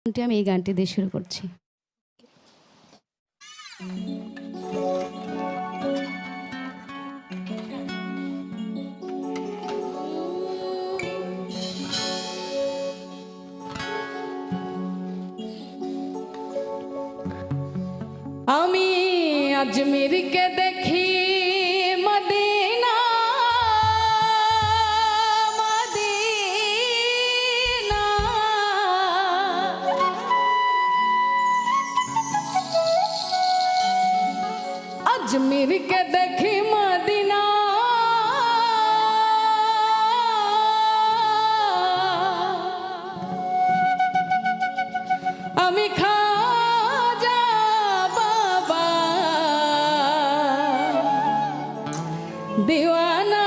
আমি এই গানটি দিয়ে শুরু করছি। আমি আজমিরকে দেখি মদিনা মদিনা, আজমিরকে দেখি মদিনা, আমি খাজা বাবা দিওয়ানা।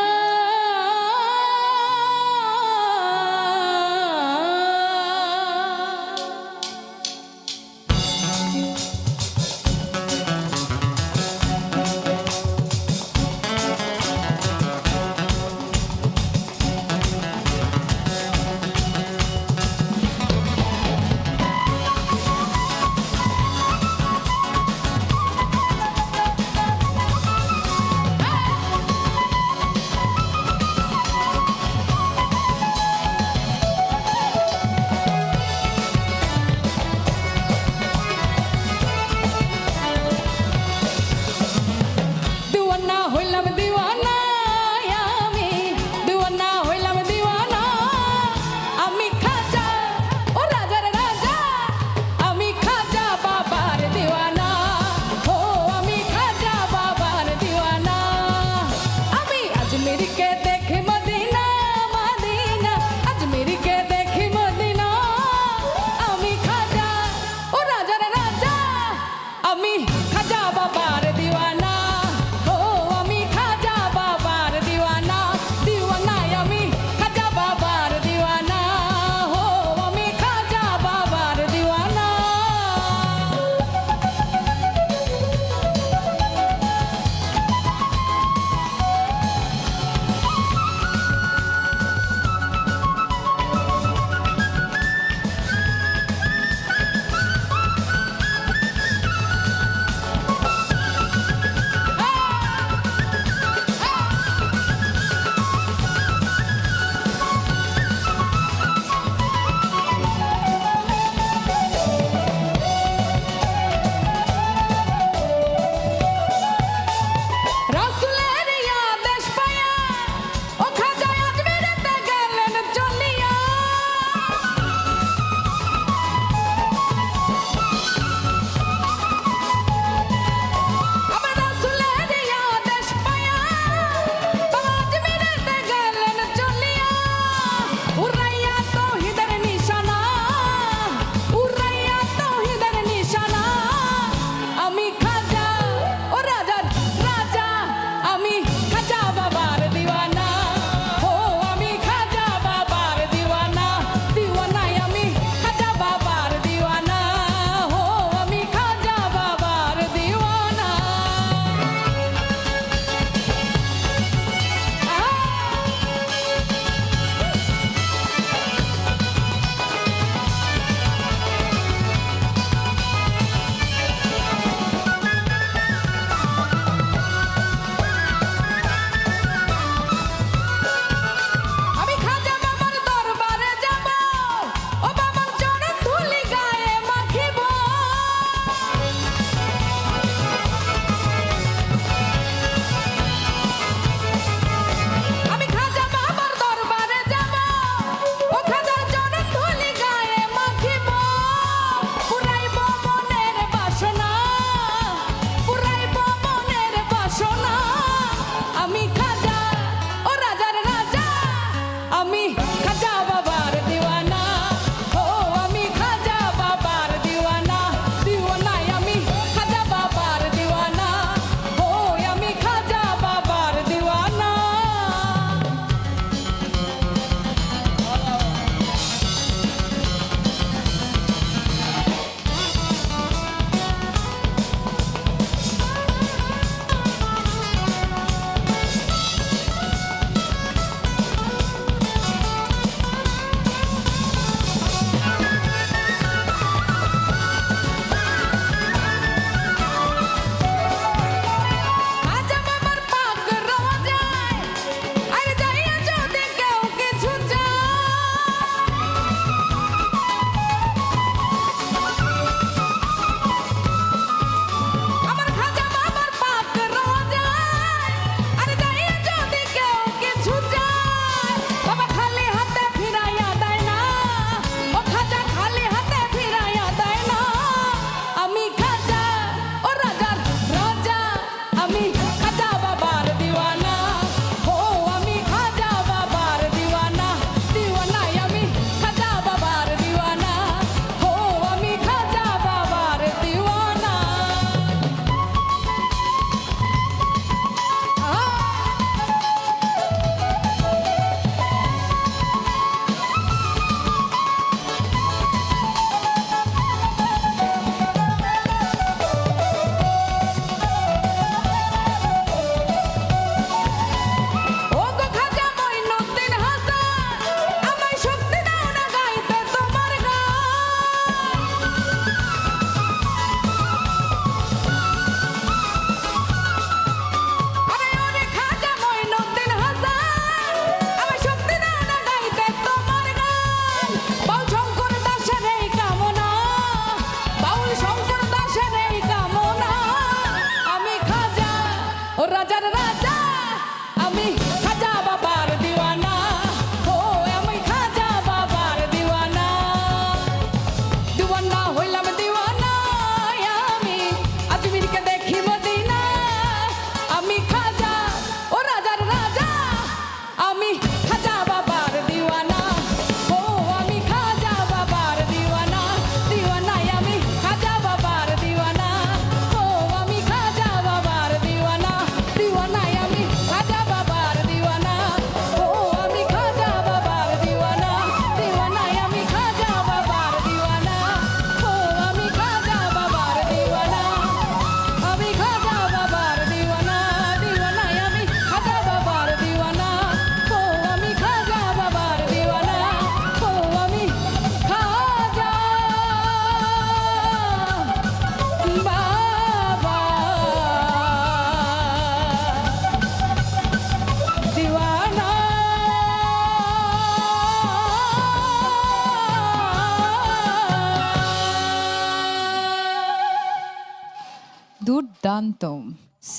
দুর্দান্ত,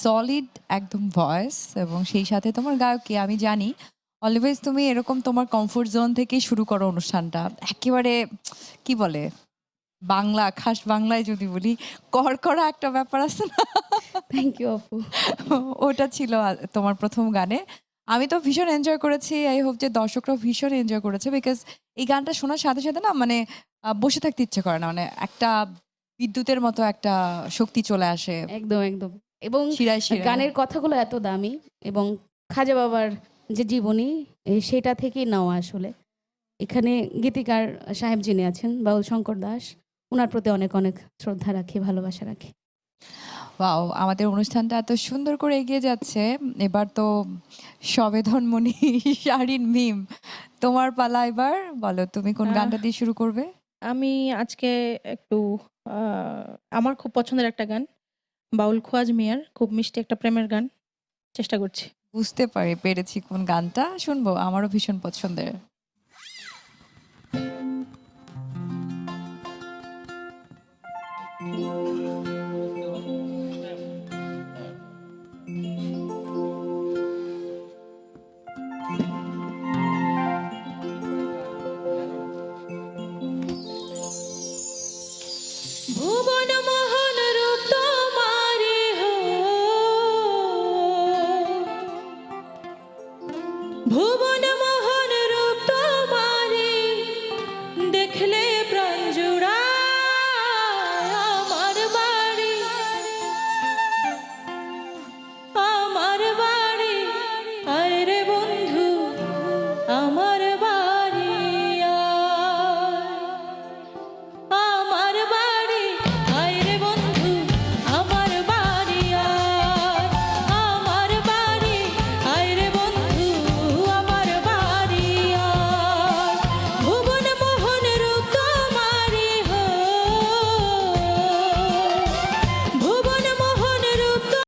সলিড একদম ভয়েস, এবং সেই সাথে তোমার গায়ককে আমি জানি অলওয়েজ তুমি এরকম তোমার কমফোর্ট জোন থেকেই শুরু করো অনুষ্ঠানটা একেবারে, কি বলে, বাংলা, খাস বাংলায় যদি বলি, কড়কড়া একটা ব্যাপার আছে না, থ্যাংক ইউ আপু। ওটা ছিল তোমার প্রথম গানে। আমি তো ভীষণ এনজয় করেছি, আই হোপ যে দর্শকরাও ভীষণ এনজয় করেছে, বিকজ এই গানটা শোনার সাথে সাথে না মানে বসে থাকতে ইচ্ছে করে না, মানে একটা বিদ্যুতের মতো একটা শক্তি চলে আসে একদম একদম। এবং শিরায় শিরায়। গানের কথাগুলো এত দামি, এবং খাজা বাবার যে জীবনী সেটা থেকেই নেওয়া আসলে। এখানে গীতিকার সাহেব যিনি আছেন বাউল শঙ্কর দাস, ওনার প্রতি অনেক অনেক শ্রদ্ধা রাখি, ভালোবাসা রাখি। ওয়াও, আমাদের অনুষ্ঠানটা এত সুন্দর করে এগিয়ে যাচ্ছে। এবার তো সবেধনমণি শাড়ির মিম, তোমার পালা, এবার বলো তুমি কোন আহ গানটা দিয়ে শুরু করবে? আমি আজকে একটু আমার খুব পছন্দের একটা গান, বাউল খোয়াজ মিয়ার খুব মিষ্টি একটা প্রেমের গান চেষ্টা করছি। বুঝতে পেরেছি কোন গানটা শুনবো, আমারও ভীষণ পছন্দের।